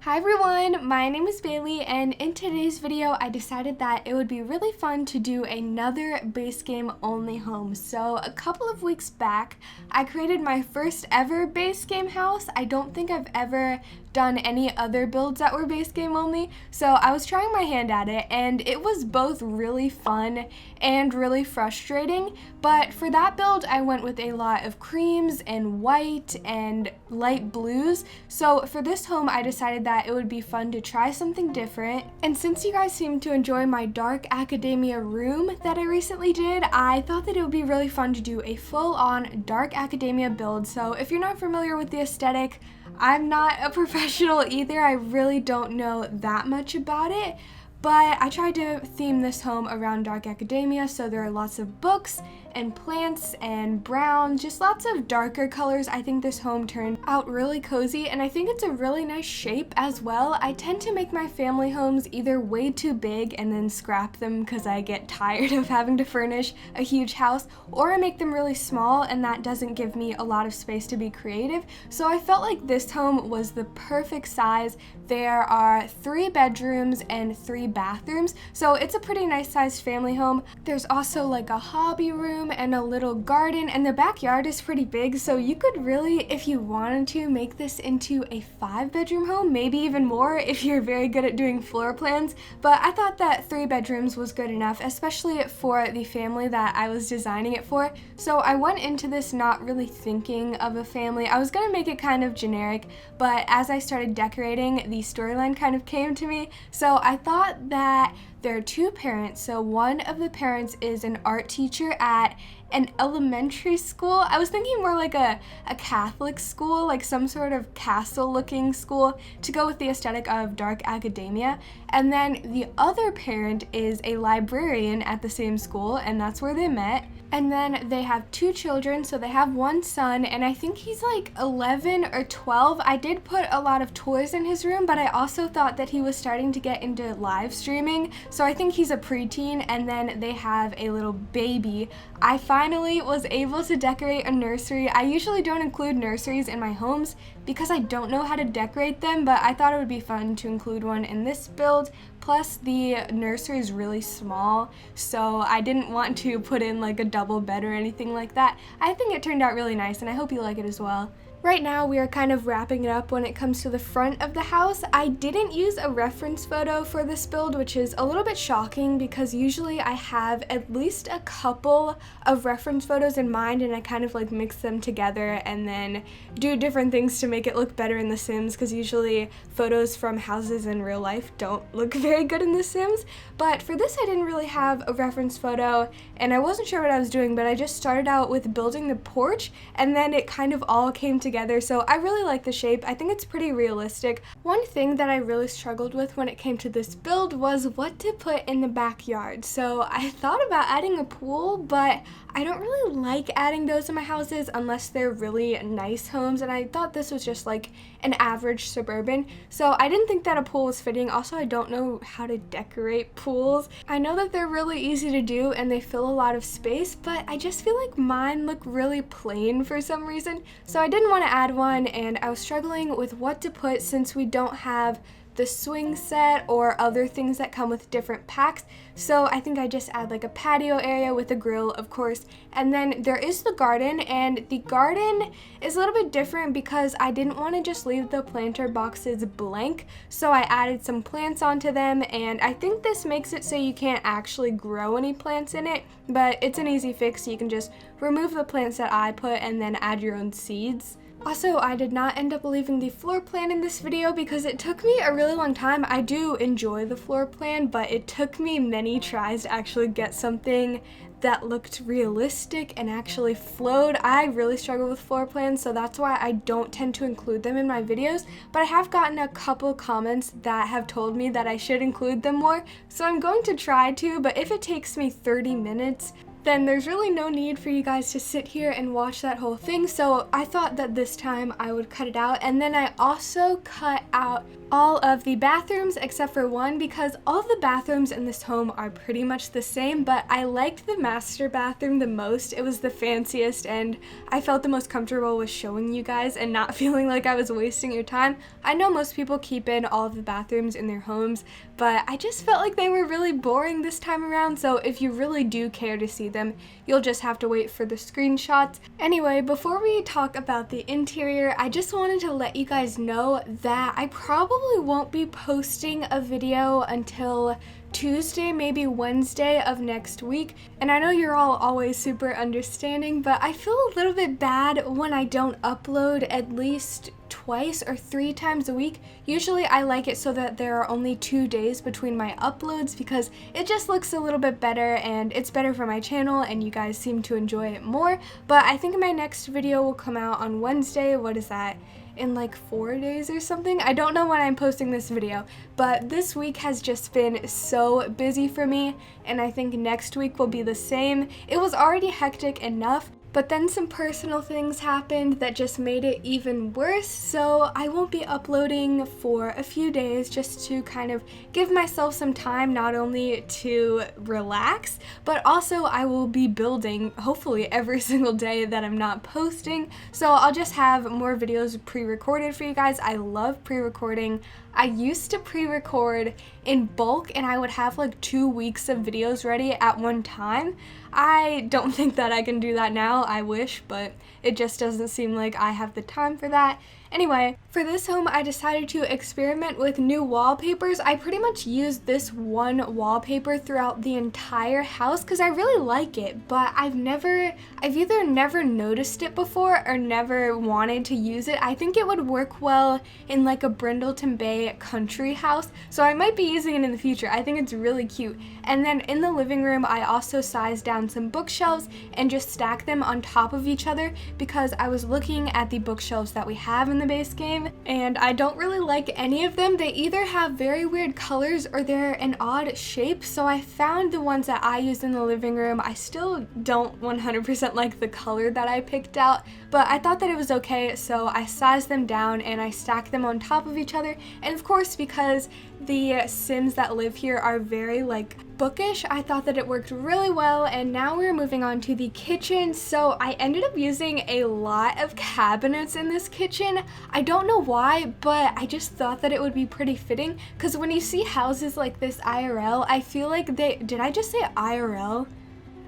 Hi everyone, my name is Bailey, and in today's video I decided that it would be really fun to do another base game only home. So a couple of weeks back I created my first ever base game house. I don't think I've ever done any other builds that were base game only, so I was trying my hand at it and it was both really fun and really frustrating. But for that build I went with a lot of creams and white and light blues. So for this home I decided that it would be fun to try something different, and since you guys seem to enjoy my dark academia room that I recently did, I thought that it would be really fun to do a full-on dark academia build. So if you're not familiar with the aesthetic, I'm not a professional either. I really don't know that much about it, but I tried to theme this home around dark academia, so there are lots of books and plants and brown, just lots of darker colors. I think this home turned out really cozy, and I think it's a really nice shape as well. I tend to make my family homes either way too big and then scrap them because I get tired of having to furnish a huge house, or I make them really small and that doesn't give me a lot of space to be creative. So I felt like this home was the perfect size. There are 3 bedrooms and 3 bathrooms, so it's a pretty nice sized family home. There's also like a hobby room and a little garden, and the backyard is pretty big, so you could really, if you wanted to, make this into a 5-bedroom home, maybe even more if you're very good at doing floor plans. But I thought that 3 bedrooms was good enough, especially for the family that I was designing it for. So I went into this not really thinking of a family. I was gonna make it kind of generic, but as I started decorating, the storyline kind of came to me. So I thought that there are 2 parents. So one of the parents is an art teacher at an elementary school. I was thinking more like a Catholic school, like some sort of castle-looking school to go with the aesthetic of dark academia. And then the other parent is a librarian at the same school, and that's where they met. And then they have 2 children, so they have 1 son, and I think he's like 11 or 12. I did put a lot of toys in his room, but I also thought that he was starting to get into live streaming, so I think he's a preteen. And then they have a little baby. I finally was able to decorate a nursery. I usually don't include nurseries in my homes because I don't know how to decorate them, but I thought it would be fun to include one in this build. Plus the nursery is really small, so I didn't want to put in like a double bed or anything like that. I think it turned out really nice, and I hope you like it as well. Right now we are kind of wrapping it up when it comes to the front of the house. I didn't use a reference photo for this build, which is a little bit shocking because usually I have at least a couple of reference photos in mind and I kind of like mix them together and then do different things to make it look better in The Sims, because usually photos from houses in real life don't look very good in The Sims. But for this I didn't really have a reference photo and I wasn't sure what I was doing, but I just started out with building the porch and then it kind of all came together. So I really like the shape. I think it's pretty realistic. One thing that I really struggled with when it came to this build was what to put in the backyard. So I thought about adding a pool, but I don't really like adding those in my houses unless they're really nice homes, and I thought this was just like an average suburban, so I didn't think that a pool was fitting. Also, I don't know how to decorate pools. I know that they're really easy to do and they fill a lot of space, but I just feel like mine look really plain for some reason, so I didn't want to add one, and I was struggling with what to put since we don't have the swing set or other things that come with different packs. So I think I just add like a patio area with a grill, of course. And then there is the garden, and the garden is a little bit different because I didn't want to just leave the planter boxes blank, so I added some plants onto them, and I think this makes it so you can't actually grow any plants in it, but it's an easy fix. You can just remove the plants that I put and then add your own seeds. Also, I did not end up leaving the floor plan in this video because it took me a really long time. I do enjoy the floor plan, but it took me many tries to actually get something that looked realistic and actually flowed. I really struggle with floor plans, so that's why I don't tend to include them in my videos, but I have gotten a couple comments that have told me that I should include them more, so I'm going to try to, but if it takes me 30 minutes, then there's really no need for you guys to sit here and watch that whole thing. So I thought that this time I would cut it out. And then I also cut out all of the bathrooms except for one, because all of the bathrooms in this home are pretty much the same, but I liked the master bathroom the most. It was the fanciest and I felt the most comfortable with showing you guys and not feeling like I was wasting your time. I know most people keep in all of the bathrooms in their homes, but I just felt like they were really boring this time around, so if you really do care to see them, you'll just have to wait for the screenshots. Anyway, before we talk about the interior, I just wanted to let you guys know that I probably won't be posting a video until Tuesday, maybe Wednesday of next week. And I know you're all always super understanding, but I feel a little bit bad when I don't upload at least twice or 3 times a week. Usually I like it so that there are only 2 days between my uploads because it just looks a little bit better and it's better for my channel and you guys seem to enjoy it more. But I think my next video will come out on Wednesday. What is that? In like 4 days or something. I don't know when I'm posting this video, but this week has just been so busy for me, and I think next week will be the same. It was already hectic enough, but then some personal things happened that just made it even worse, so I won't be uploading for a few days just to kind of give myself some time not only to relax, but also I will be building hopefully every single day that I'm not posting, so I'll just have more videos pre-recorded for you guys. I love pre-recording. I used to pre-record in bulk and I would have like 2 weeks of videos ready at one time. I don't think that I can do that now. I wish, but it just doesn't seem like I have the time for that. Anyway, for this home, I decided to experiment with new wallpapers. I pretty much used this one wallpaper throughout the entire house because I really like it, but I've either never noticed it before or never wanted to use it. I think it would work well in like a Brindleton Bay country house, so I might be using it in the future. I think it's really cute. And then in the living room, I also sized down some bookshelves and just stacked them on top of each other because I was looking at the bookshelves that we have in the base game and I don't really like any of them. They either have very weird colors or they're an odd shape, so I found the ones that I used in the living room. I still don't 100% like the color that I picked out, but I thought that it was okay, so I sized them down and I stacked them on top of each other. And of course, because the Sims that live here are very like bookish, I thought that it worked really well. And now we're moving on to the kitchen. So I ended up using a lot of cabinets in this kitchen. I don't know why, but I just thought that it would be pretty fitting because when you see houses like this IRL, I feel like did I just say IRL?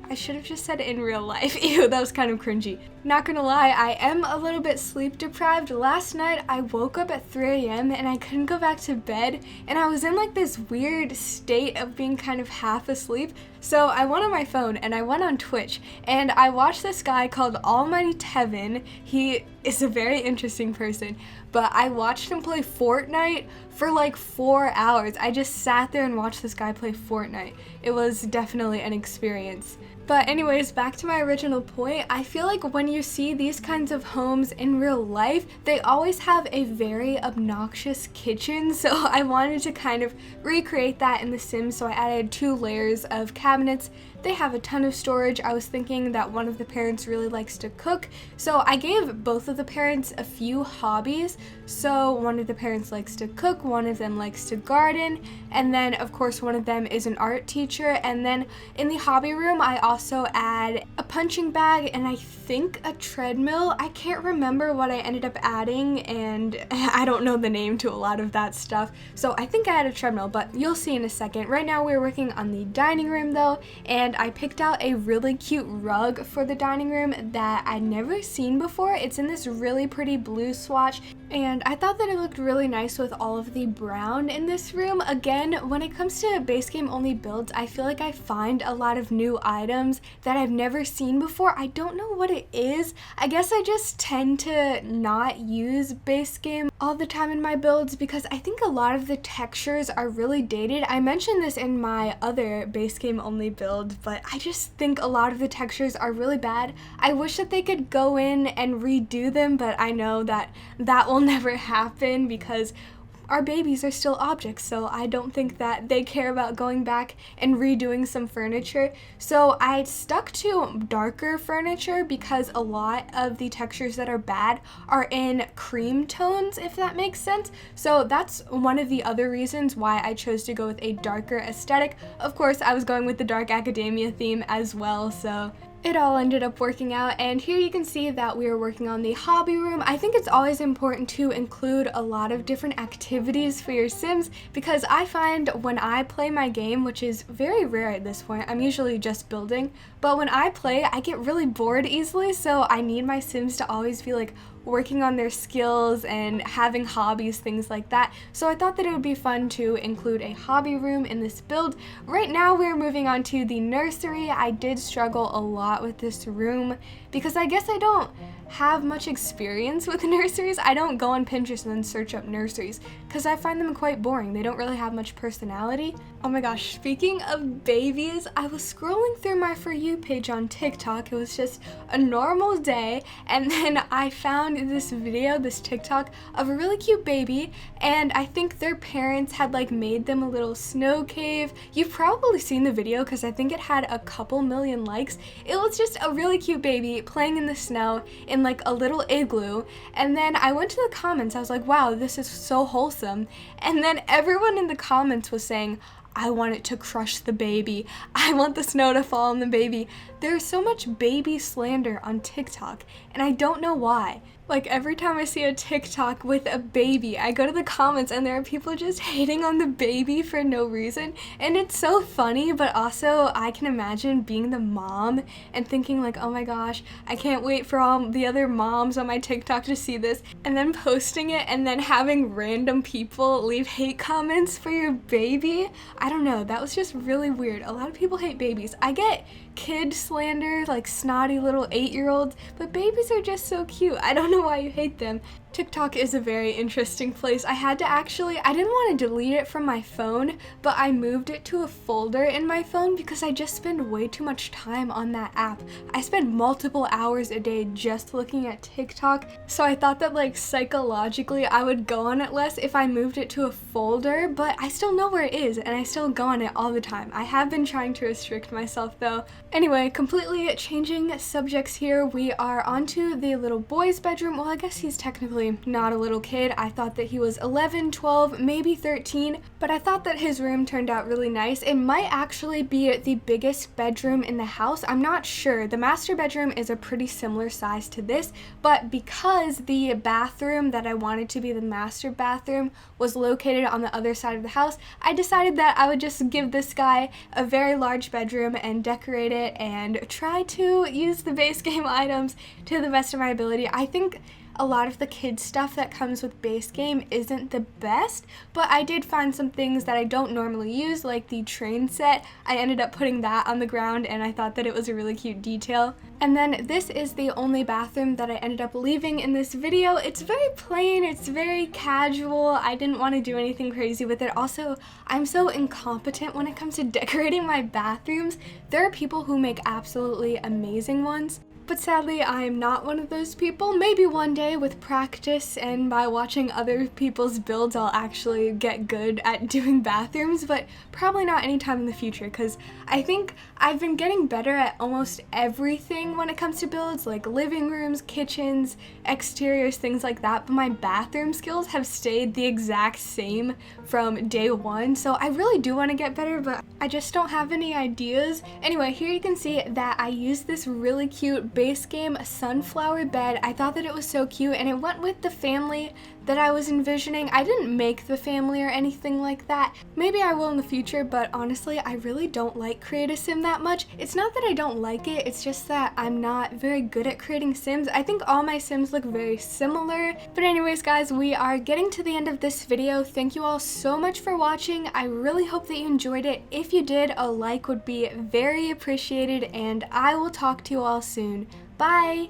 I should have just said in real life. Ew, that was kind of cringy. Not gonna lie, I am a little bit sleep deprived. Last night I woke up at 3 a.m. and I couldn't go back to bed, and I was in like this weird state of being kind of half asleep. So I went on my phone and I went on Twitch and I watched this guy called Almighty Tevin. He is a very interesting person, but I watched him play Fortnite for like 4 hours. I just sat there and watched this guy play Fortnite. It was definitely an experience. But anyways, back to my original point, I feel like when you see these kinds of homes in real life, they always have a very obnoxious kitchen, so I wanted to kind of recreate that in The Sims, so I added 2 layers of cabinets. They have a ton of storage. I was thinking that one of the parents really likes to cook, so I gave both of the parents a few hobbies. So one of the parents likes to cook, one of them likes to garden, and then of course one of them is an art teacher. And then in the hobby room, I also add a punching bag and I think a treadmill. I can't remember what I ended up adding and I don't know the name to a lot of that stuff. So I think I had a treadmill, but you'll see in a second. Right now we're working on the dining room though, and I picked out a really cute rug for the dining room that I'd never seen before. It's in this really pretty blue swatch, and I thought that it looked really nice with all of the brown in this room. Again, when it comes to base game only builds, I feel like I find a lot of new items that I've never seen before. I don't know what it is. I guess I just tend to not use base game all the time in my builds because I think a lot of the textures are really dated. I mentioned this in my other base game only build, but I just think a lot of the textures are really bad. I wish that they could go in and redo them, but I know that that will never happen because our babies are still objects, so I don't think that they care about going back and redoing some furniture. So I stuck to darker furniture because a lot of the textures that are bad are in cream tones, if that makes sense. So that's one of the other reasons why I chose to go with a darker aesthetic. Of course, I was going with the dark academia theme as well, so it all ended up working out. And here you can see that we are working on the hobby room. I think it's always important to include a lot of different activities for your Sims, because I find when I play my game, which is very rare at this point, I'm usually just building, but when I play, I get really bored easily, so I need my Sims to always be like working on their skills and having hobbies, things like that. So I thought that it would be fun to include a hobby room in this build. Right now we're moving on to the nursery. I did struggle a lot with this room because I guess I don't have much experience with nurseries. I don't go on Pinterest and then search up nurseries because I find them quite boring. They don't really have much personality. Oh my gosh, speaking of babies, I was scrolling through my For You page on TikTok. It was just a normal day, and then I found this video, this TikTok, of a really cute baby, and I think their parents had like made them a little snow cave. You've probably seen the video because I think it had a couple million likes. It was just a really cute baby playing in the snow in like a little igloo, and then I went to the comments. I was like, wow, this is so wholesome. And then everyone in the comments was saying, I want it to crush the baby. I want the snow to fall on the baby. There's so much baby slander on TikTok, and I don't know why. Like every time I see a TikTok with a baby, I go to the comments and there are people just hating on the baby for no reason. And it's so funny, but also I can imagine being the mom and thinking like, oh my gosh, I can't wait for all the other moms on my TikTok to see this, and then posting it and then having random people leave hate comments for your baby. I don't know, that was just really weird. A lot of people hate babies. I get kid slander, like snotty little 8-year-olds, but babies are just so cute. I don't know why you hate them. TikTok is a very interesting place. I didn't want to delete it from my phone, but I moved it to a folder in my phone because I just spend way too much time on that app. I spend multiple hours a day just looking at TikTok, so I thought that like psychologically I would go on it less if I moved it to a folder, but I still know where it is and I still go on it all the time. I have been trying to restrict myself though. Anyway, completely changing subjects here. We are onto the little boy's bedroom. Well, I guess he's technically not a little kid. I thought that he was 11, 12, maybe 13, but I thought that his room turned out really nice. It might actually be the biggest bedroom in the house. I'm not sure. The master bedroom is a pretty similar size to this, but because the bathroom that I wanted to be the master bathroom was located on the other side of the house, I decided that I would just give this guy a very large bedroom and decorate it and try to use the base game items to the best of my ability. I think a lot of the kids stuff that comes with base game isn't the best, but I did find some things that I don't normally use, like the train set. I ended up putting that on the ground and I thought that it was a really cute detail. And then this is the only bathroom that I ended up leaving in this video. It's very plain, it's very casual. I didn't want to do anything crazy with it. Also, I'm so incompetent when it comes to decorating my bathrooms. There are people who make absolutely amazing ones, but sadly, I am not one of those people. Maybe one day with practice and by watching other people's builds, I'll actually get good at doing bathrooms, but probably not anytime in the future, because I think I've been getting better at almost everything when it comes to builds, like living rooms, kitchens, exteriors, things like that, but my bathroom skills have stayed the exact same from day one, so I really do want to get better, but I just don't have any ideas. Anyway, here you can see that I used this really cute base game sunflower bed. I thought that it was so cute and it went with the family that I was envisioning. I didn't make the family or anything like that. Maybe I will in the future, but honestly, I really don't like Create a Sim that much. It's not that I don't like it, it's just that I'm not very good at creating Sims. I think all my Sims look very similar. But anyways, guys, we are getting to the end of this video. Thank you all so much for watching. I really hope that you enjoyed it. If you did, a like would be very appreciated, and I will talk to you all soon. Bye!